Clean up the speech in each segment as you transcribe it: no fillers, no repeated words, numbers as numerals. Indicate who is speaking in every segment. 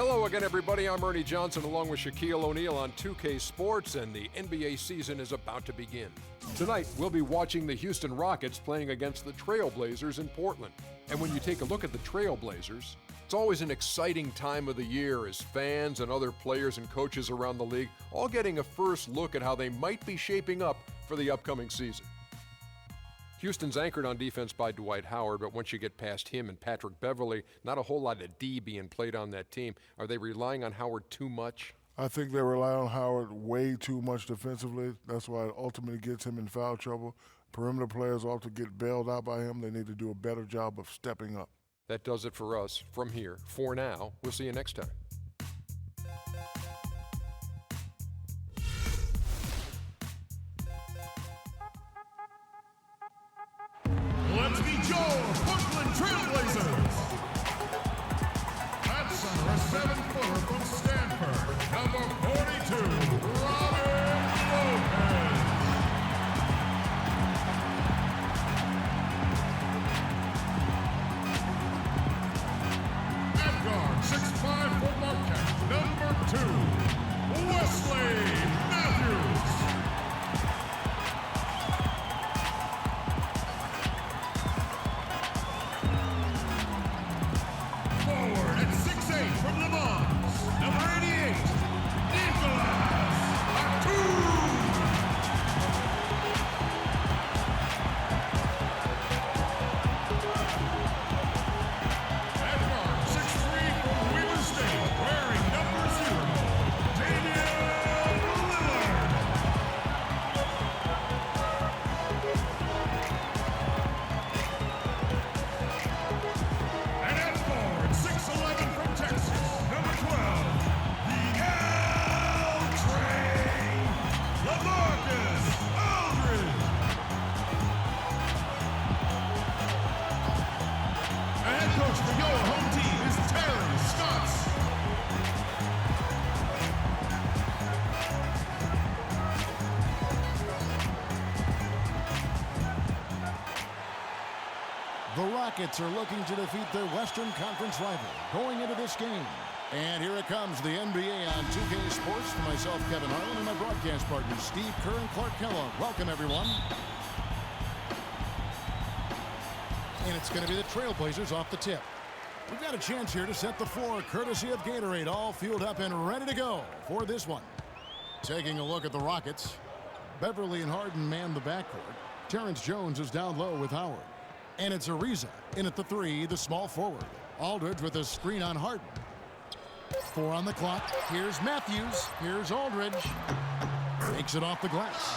Speaker 1: Hello again, everybody. I'm Ernie Johnson along with Shaquille O'Neal on 2K Sports, and the NBA season is about to begin. Tonight, we'll be watching the Houston Rockets playing against the Trailblazers in Portland. And when you take a look at the Trailblazers, it's always an exciting time of the year as fans and other players and coaches around the league all getting a first look at how they might be shaping up for the upcoming season. Houston's anchored on defense by Dwight Howard, but once you get past him and Patrick Beverley, not a whole lot of D being played on that team. Are they relying on Howard too much?
Speaker 2: I think they rely on Howard way too much defensively. That's why it ultimately gets him in foul trouble. Perimeter players often get bailed out by him. They need to do a better job of stepping up.
Speaker 1: That does it for us from here. For now, we'll see you next time.
Speaker 3: Let's meet your Portland Trailblazers. At center, a 7-footer from Stanford, number 42, Robin Lopez. At guard, 6'5" for Marquette, number 2, Wesley Matthews. Forward at 6'8" from Le Mans, number 88, Nicolas Batum. At guard, 6'3" from Weber State, wearing number 0, Damian Lillard. And at forward, 6'11" from Texas, number 12, the L-Train, LaMarcus Aldridge. The head coach for your home team is Terry Stotts.
Speaker 4: The Rockets are looking to defeat their Western Conference rival going into this game. And here it comes, the NBA on 2K Sports. For myself, Kevin Harlan, and my broadcast partners, Steve Kerr and Clark Kellogg. Welcome, everyone. And it's going to be the Trailblazers off the tip. We've got a chance here to set the floor, courtesy of Gatorade, all fueled up and ready to go for this one. Taking a look at the Rockets, Beverley and Harden man the backcourt. Terrence Jones is down low with Howard. And it's Ariza in at the 3, the small forward. Aldridge with a screen on Harden. 4 on the clock. Here's Matthews. Here's Aldridge. Takes it off the glass.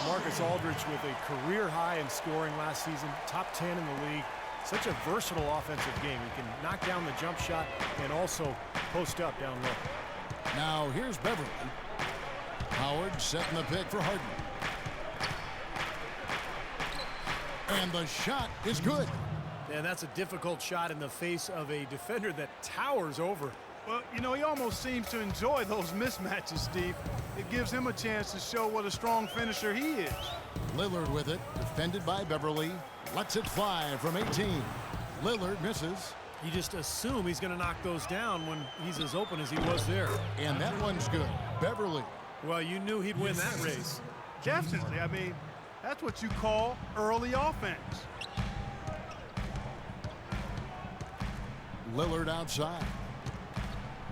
Speaker 5: Marcus Aldridge with a career high in scoring last season, top 10 in the league. Such a versatile offensive game. He can knock down the jump shot and also post up down low.
Speaker 4: Now here's Beverley. Howard setting the pick for Harden. And the shot is good.
Speaker 5: And that's a difficult shot in the face of a defender that towers over.
Speaker 6: Well, you know, he almost seems to enjoy those mismatches, Steve. It gives him a chance to show what a strong finisher he is.
Speaker 4: Lillard with it, defended by Beverley. Lets it fly from 18. Lillard misses.
Speaker 5: You just assume he's going to knock those down when he's as open as he was there.
Speaker 4: And that one's good. Beverley.
Speaker 5: Well, you knew he'd win that race.
Speaker 6: Definitely. I mean, that's what you call early offense.
Speaker 4: Lillard outside.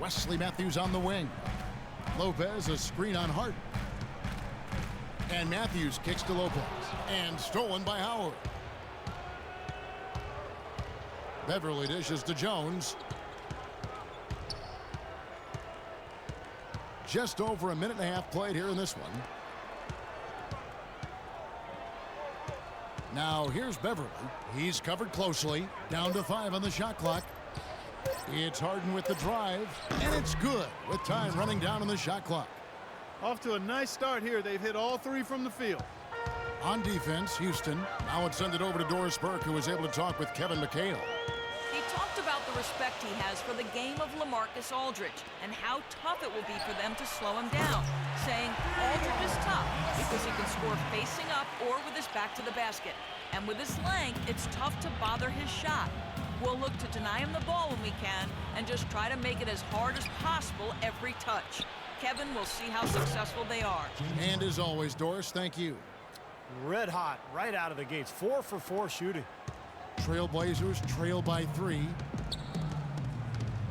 Speaker 4: Wesley Matthews on the wing. Lopez, a screen on Harden. And Matthews kicks to Lopez. And stolen by Howard. Beverley dishes to Jones. Just over a minute and a half played here in this one. Now here's Beverley. He's covered closely. Down to 5 on the shot clock. It's Harden with the drive, and it's good with time running down on the shot clock.
Speaker 6: Off to a nice start here. They've hit all 3 from the field.
Speaker 4: On defense, Houston. Now it's send it over to Doris Burke, who was able to talk with Kevin McHale.
Speaker 7: He talked about the respect he has for the game of LaMarcus Aldridge and how tough it will be for them to slow him down, saying Aldridge is tough because he can score facing up or with his back to the basket. And with his length, it's tough to bother his shot. We'll look to deny him the ball when we can and just try to make it as hard as possible every touch. Kevin, we'll see how successful they are.
Speaker 4: And as always, Doris, thank you.
Speaker 5: Red hot right out of the gates. 4 for 4 shooting.
Speaker 4: Trailblazers trail by 3.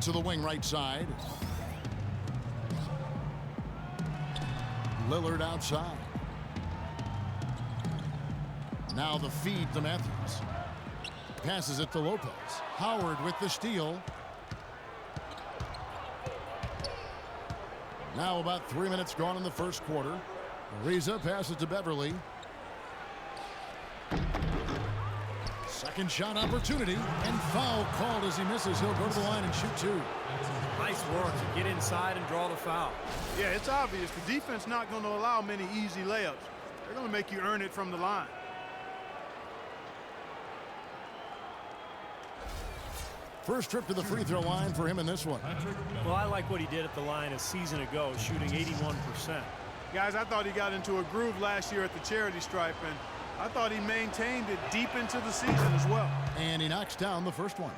Speaker 4: To the wing right side. Lillard outside. Now the feed to Matthews. Passes it to Lopez. Howard with the steal. Now about 3 minutes gone in the first quarter. Ariza passes to Beverly. Second shot opportunity, and foul called as he misses. He'll go to the line and shoot 2.
Speaker 5: Nice work to get inside and draw the foul.
Speaker 6: Yeah, it's obvious. The defense not going to allow many easy layups. They're going to make you earn it from the line.
Speaker 4: First trip to the free throw line for him in this one.
Speaker 5: Well, I like what he did at the line a season ago, shooting 81%.
Speaker 6: Guys, I thought he got into a groove last year at the charity stripe, and I thought he maintained it deep into the season as well.
Speaker 4: And he knocks down the first one.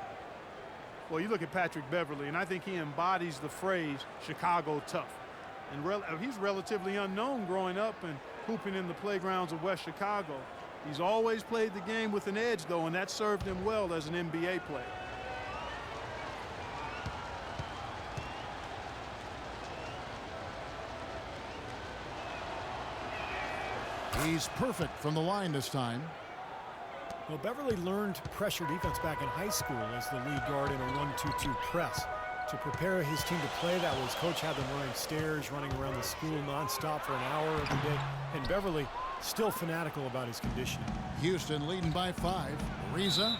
Speaker 6: Well, you look at Patrick Beverly, and I think he embodies the phrase Chicago tough. And he's relatively unknown growing up and hooping in the playgrounds of West Chicago. He's always played the game with an edge, though, and that served him well as an NBA player.
Speaker 4: He's perfect from the line this time.
Speaker 5: Well, Beverly learned pressure defense back in high school as the lead guard in a 1-2-2 press. To prepare his team to play that was coach had them running stairs, running around the school nonstop for an hour every day. And Beverly still fanatical about his conditioning.
Speaker 4: Houston leading by 5. Ariza.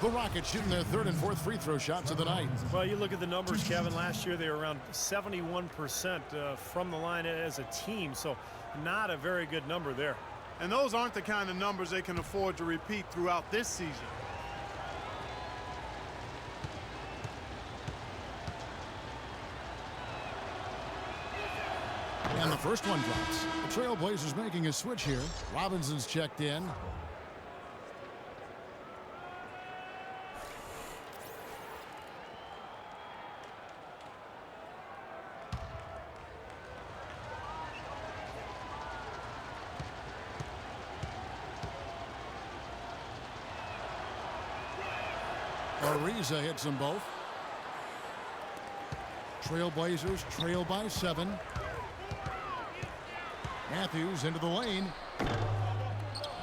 Speaker 4: The Rockets shooting their 3rd and 4th free throw shots of the night.
Speaker 5: Well, you look at the numbers, Kevin. Last year they were around 71% from the line as a team, so not a very good number there.
Speaker 6: And those aren't the kind of numbers they can afford to repeat throughout this season.
Speaker 4: And the first one drops. The Trailblazers making a switch here. Robinson's checked in. Ariza hits them both. Trailblazers trail by 7. Matthews into the lane.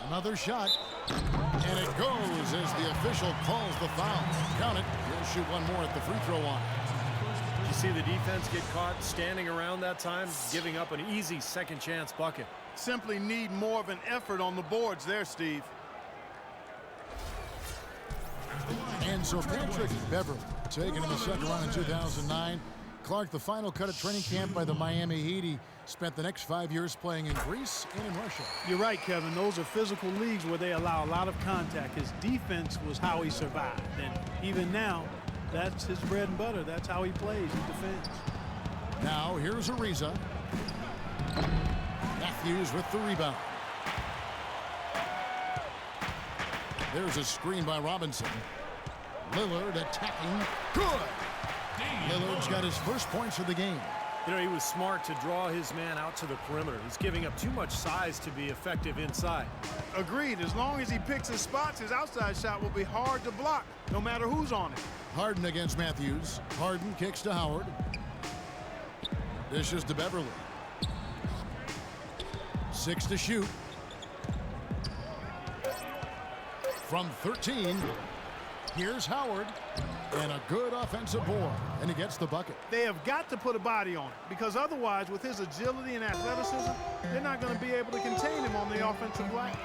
Speaker 4: Another shot. And it goes as the official calls the foul. Count it. He'll shoot one more at the free throw line.
Speaker 5: You see the defense get caught standing around that time, giving up an easy second chance bucket.
Speaker 6: Simply need more of an effort on the boards there, Steve.
Speaker 4: And so Patrick Beverly, taken in the second round in 2009. Clark, the final cut of training camp by the Miami Heat. He spent the next 5 years playing in Greece and in Russia.
Speaker 6: You're right, Kevin. Those are physical leagues where they allow a lot of contact. His defense was how he survived. And even now, that's his bread and butter. That's how he plays. He defends.
Speaker 4: Now, here's Ariza. Matthews with the rebound. There's a screen by Robinson. Lillard attacking. Good! Lillard's got his first points of the game.
Speaker 5: You know, he was smart to draw his man out to the perimeter. He's giving up too much size to be effective inside.
Speaker 6: Agreed. As long as he picks his spots, his outside shot will be hard to block, no matter who's on it.
Speaker 4: Harden against Matthews. Harden kicks to Howard. Dishes to Beverly. 6 to shoot. From 13, here's Howard. And a good offensive board. And he gets the bucket.
Speaker 6: They have got to put a body on it, because otherwise, with his agility and athleticism, they're not going to be able to contain him on the offensive glass.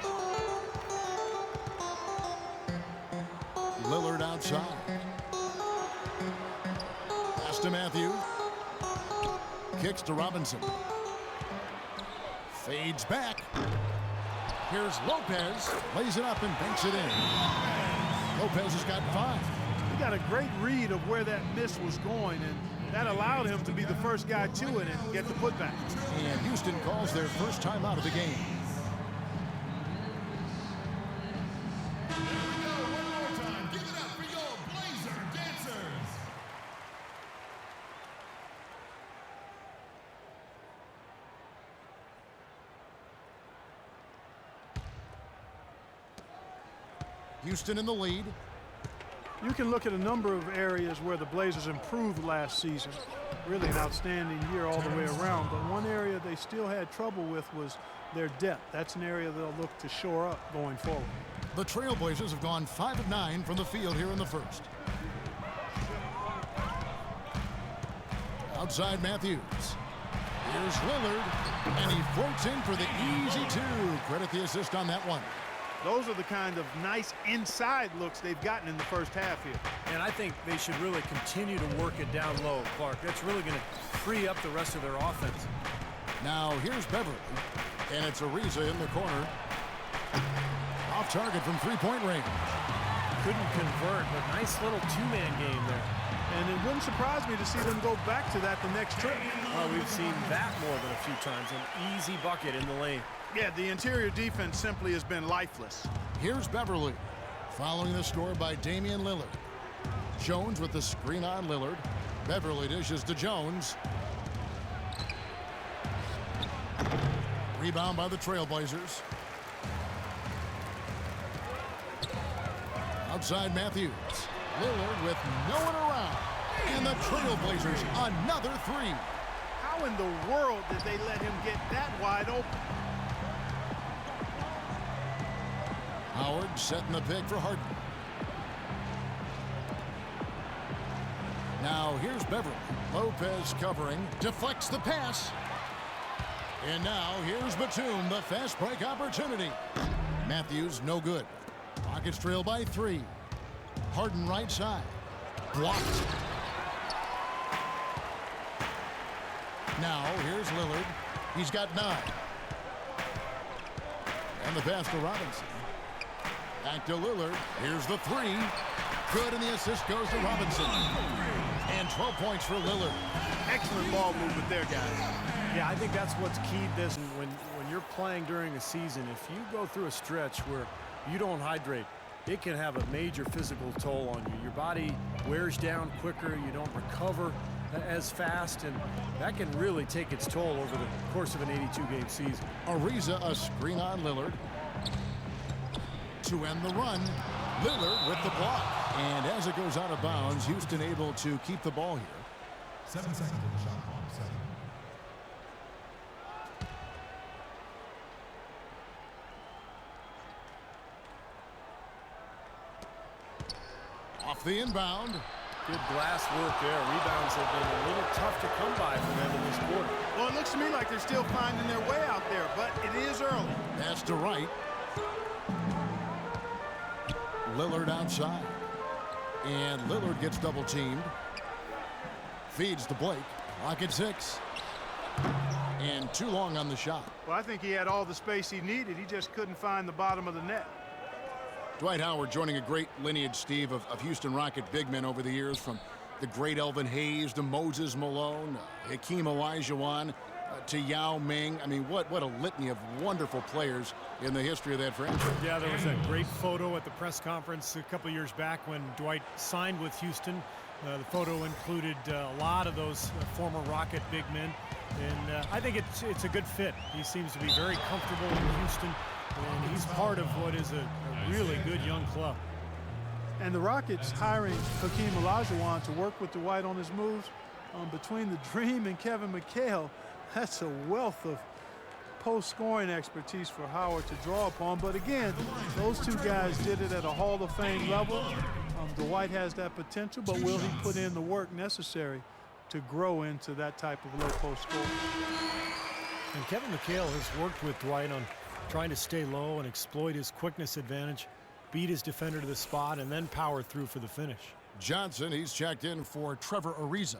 Speaker 4: Lillard outside. Pass to Matthews. Kicks to Robinson. Fades back. Here's Lopez. Lays it up and banks it in. Lopez has got 5.
Speaker 6: He got a great read of where that miss was going, and That allowed him to be the first guy to it and get the putback.
Speaker 4: And Houston calls their first timeout of the game. Houston in the lead.
Speaker 6: You can look at a number of areas where the Blazers improved last season. Really an outstanding year all the way around. But one area they still had trouble with was their depth. That's an area they'll look to shore up going forward.
Speaker 4: The Trailblazers have gone 5 of 9 from the field here in the first. Outside Matthews. Here's Lillard, and he floats in for the easy 2. Credit the assist on that one.
Speaker 6: Those are the kind of nice inside looks they've gotten in the first half here.
Speaker 5: And I think they should really continue to work it down low, Clark. That's really going to free up the rest of their offense.
Speaker 4: Now here's Beverly, and it's Ariza in the corner. Off target from three-point range.
Speaker 5: Couldn't convert, but nice little two-man game there.
Speaker 6: And it wouldn't surprise me to see them go back to that the next trip.
Speaker 5: Well, we've seen that more than a few times. An easy bucket in the lane.
Speaker 6: Yeah, the interior defense simply has been lifeless.
Speaker 4: Here's Beverly, following the score by Damian Lillard. Jones with the screen on Lillard. Beverly dishes to Jones. Rebound by the Trailblazers. Outside Matthews. Lillard with no one around. And the Trailblazers another 3.
Speaker 6: How in the world did they let him get that wide open?
Speaker 4: Howard setting the pick for Harden. Now here's Beverly. Lopez covering. Deflects the pass. And now here's Batum, the fast break opportunity. Matthews no good. Rockets trail by 3. Harden right side. Blocked. Now here's Lillard. He's got 9. And the pass to Robinson. Back to Lillard. Here's the 3. Good, and the assist goes to Robinson. And 12 points for Lillard.
Speaker 6: Excellent ball movement there, guys.
Speaker 5: Yeah, I think that's what's keyed this. When you're playing during a season, if you go through a stretch where you don't hydrate, it can have a major physical toll on you. Your body wears down quicker. You don't recover as fast, and that can really take its toll over the course of an 82-game season.
Speaker 4: Ariza, a screen on Lillard. To end the run, Lillard with the block. And as it goes out of bounds, Houston able to keep the ball here.
Speaker 3: 7 seconds on the shot clock. 7.
Speaker 4: Off the inbound.
Speaker 5: Good glass work there. Rebounds have been a little tough to come by for them in this quarter.
Speaker 6: Well, it looks to me like they're still finding their way out there, but it is early.
Speaker 4: Pass to Wright. Lillard outside. And Lillard gets double teamed. Feeds to Blake. Clock at 6. And too long on the shot.
Speaker 6: Well, I think he had all the space he needed. He just couldn't find the bottom of the net.
Speaker 4: Dwight Howard joining a great lineage, Steve, of Houston Rocket big men over the years, from the great Elvin Hayes to Moses Malone, Hakeem Olajuwon, to Yao Ming. I mean, what a litany of wonderful players in the history of that franchise.
Speaker 5: Yeah, there was a great photo at the press conference a couple years back when Dwight signed with Houston. The photo included a lot of those former Rocket big men, and I think it's a good fit. He seems to be very comfortable in Houston, and he's part of what is a really good young club.
Speaker 6: And the Rockets hiring Hakeem Olajuwon to work with Dwight on his moves, between the Dream and Kevin McHale, that's a wealth of post-scoring expertise for Howard to draw upon. But again, those two guys did it at a Hall of Fame level. Dwight has that potential, but will he put in the work necessary to grow into that type of low post score?
Speaker 5: And Kevin McHale has worked with Dwight on trying to stay low and exploit his quickness advantage, beat his defender to the spot, and then power through for the finish.
Speaker 4: Johnson, he's checked in for Trevor Ariza.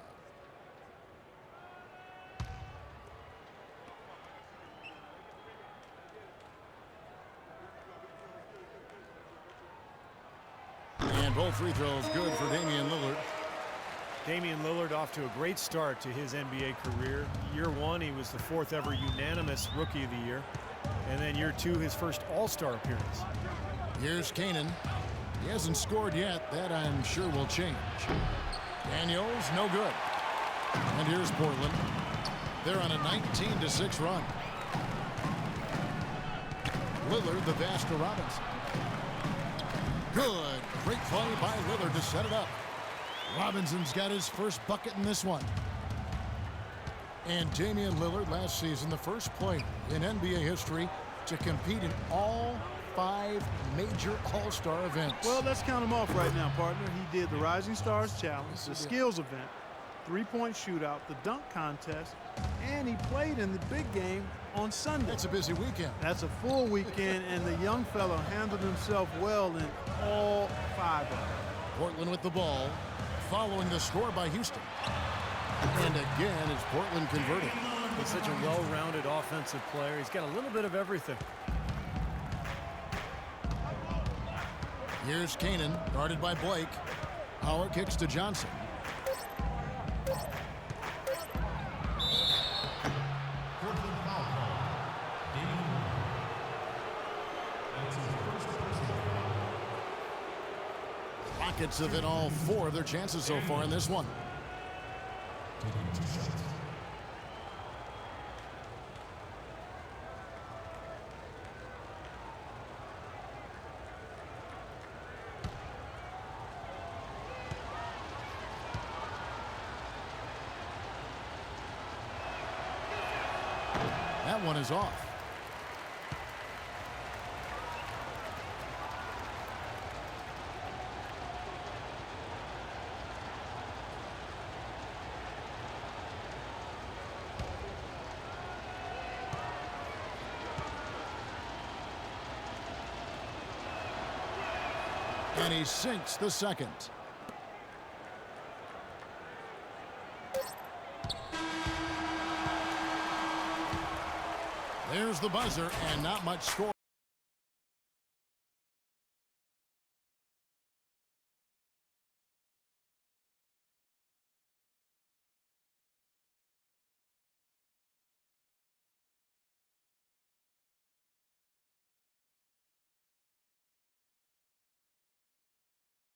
Speaker 4: And both free throws good for Damian Lillard.
Speaker 5: Damian Lillard off to a great start to his NBA career. Year 1, he was the 4th ever unanimous Rookie of the Year. And then year 2, his first All-Star appearance.
Speaker 4: Here's Kanan. He hasn't scored yet. That I'm sure will change. Daniels, no good. And here's Portland. They're on a 19-6 run. Lillard, the pass to Robinson. Good. Great play by Lillard to set it up. Robinson's got his first bucket in this one. And Damian Lillard last season, the first player in NBA history to compete in all 5 major All-Star events.
Speaker 6: Well, let's count them off right now, partner. He did the Rising Stars Challenge, the skills event, 3-point shootout, the dunk contest, and he played in the big game on Sunday.
Speaker 4: That's a busy weekend.
Speaker 6: That's a full weekend, and the young fellow handled himself well in all 5 of them.
Speaker 4: Portland with the ball, following the score by Houston. And again, is Portland converted.
Speaker 5: He's such a well-rounded offensive player. He's got a little bit of everything.
Speaker 4: Here's Kanan, guarded by Blake. Howard kicks to Johnson. Rockets have hit all 4 of their chances so far in this one. That one is off. And he sinks the second. There's the buzzer, and not much score.